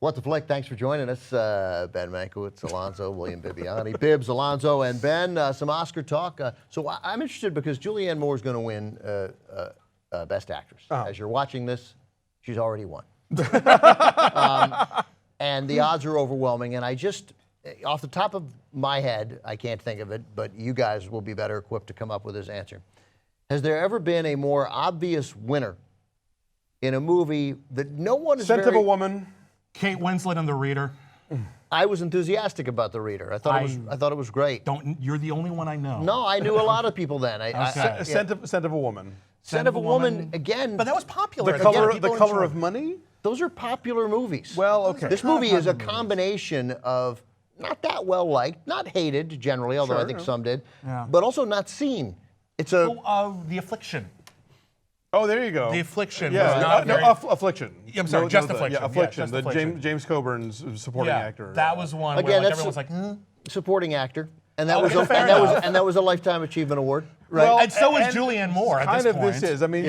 What the Flick, thanks for joining us. Ben Mankiewicz, Alonso, William Bibbani, Bibbs, Alonso, and Ben. Some Oscar talk. So I'm interested because Julianne Moore is going to win Best Actress. As you're watching this, she's already won. And the odds are overwhelming, and I just, off the top of my head, I can't think of it, but you guys will be better equipped to come up with this answer. Has there ever been a more obvious winner in a movie that no one is Scent of a Woman. Kate Winslet and The Reader. I was enthusiastic about The Reader. I thought it was great. You're the only one I know. No, I knew a lot of people then. Scent of a Woman. Scent of a Woman, again. But that was popular. The Color of Money? Those are popular movies. Well, okay. This movie is a combination of not that well liked, not hated generally, although I think some did, but also not seen. It's a The Affliction. Oh, there you go. The Affliction. Was not Affliction. I'm sorry, just Affliction. Affliction. Yeah, the James Coburn's supporting actor. That was one again, where everyone's like, supporting actor, and that was a Lifetime Achievement Award. Right. Well, and so is Julianne Moore at this point. This is. I mean,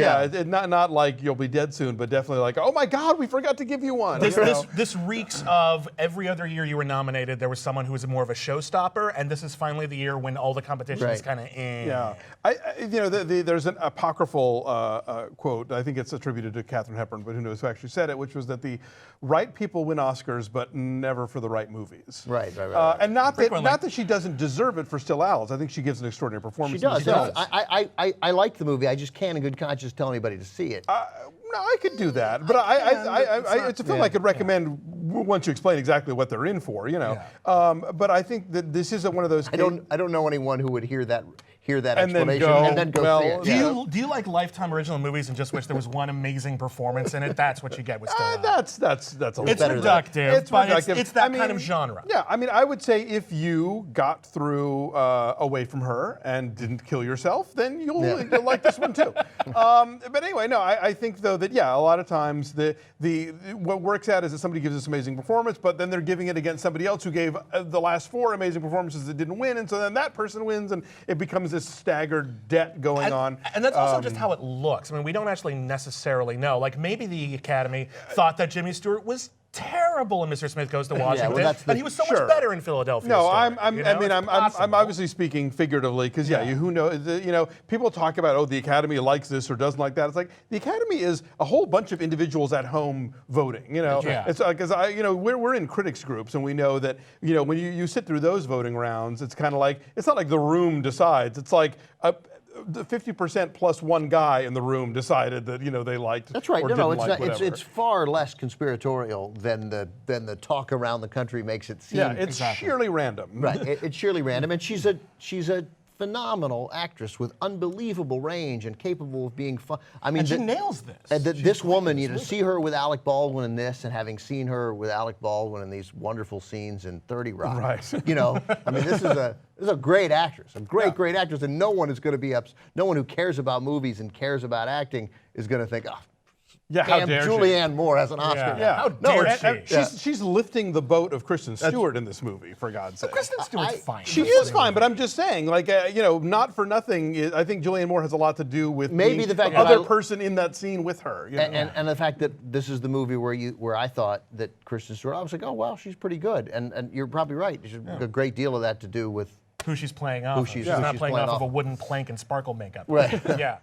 not like you'll be dead soon, but definitely like, oh my God, we forgot to give you one. This reeks of every other year you were nominated, there was someone who was more of a showstopper, and this is finally the year when all the competition is kind of in. Yeah. There's an apocryphal quote, I think it's attributed to Katharine Hepburn, but who knows who actually said it, which was that the right people win Oscars, but never for the right movies. Right. And not that she doesn't deserve it for Still Alice. I think she gives an extraordinary performance. She does. I like the movie. I just can't in good conscience tell anybody to see it. No, I could do that, but it's a film I could recommend once you explain exactly what they're in for, you know. But I think that this isn't one of those. I don't know anyone who would hear that and explanation and then go see it. Do you like Lifetime original movies and just wish there was one amazing performance in it? That's what you get with Still That's a little It's reductive, but it's that kind of genre. Yeah, I mean, I would say if you got through Away from Her and didn't kill yourself, then you'll like this one too. But anyway, no, I think though that a lot of times what works out is that somebody gives this amazing performance, but then they're giving it against somebody else who gave the last 4 amazing performances that didn't win, and so then that person wins, and it becomes this staggered debt going on. And that's also just how it looks. I mean, we don't actually necessarily know. Like maybe the Academy thought that Jimmy Stewart was terrible in Mr. Smith Goes to Washington, and he was so much better in Philadelphia. No, I'm obviously speaking figuratively because who knows? People talk about the Academy likes this or doesn't like that. It's like the Academy is a whole bunch of individuals at home voting. It's because we're in critics groups and we know that when you sit through those voting rounds, it's kind of like it's not like the room decides. It's like the 50% plus one guy in the room decided that they liked. That's right. Or didn't like whatever. It's far less conspiratorial than the talk around the country makes it seem. Yeah, it's sheerly random. Right. It's sheerly random, and she's a phenomenal actress with unbelievable range and capable of being fun. I mean, and she nails this. This woman, to see her with Alec Baldwin in this, and having seen her with Alec Baldwin in these wonderful scenes in 30 Rock. Right. I mean, this is a great actress, a great actress, and no one is going to be no one who cares about movies and cares about acting is going to think, how dare Julianne Moore has an Oscar. How dare she? She's lifting the boat of Kristen Stewart in this movie, for God's sake. Kristen Stewart's fine. She is fine, but I'm just saying, not for nothing. I think Julianne Moore has a lot to do with maybe the fact other person in that scene with her. And the fact that this is the movie where I thought that Kristen Stewart, I was like, oh well, she's pretty good, and you're probably right. There's a great deal of that to do with who she's playing off of. She's not playing off of a wooden plank and sparkle makeup. Right. Yeah.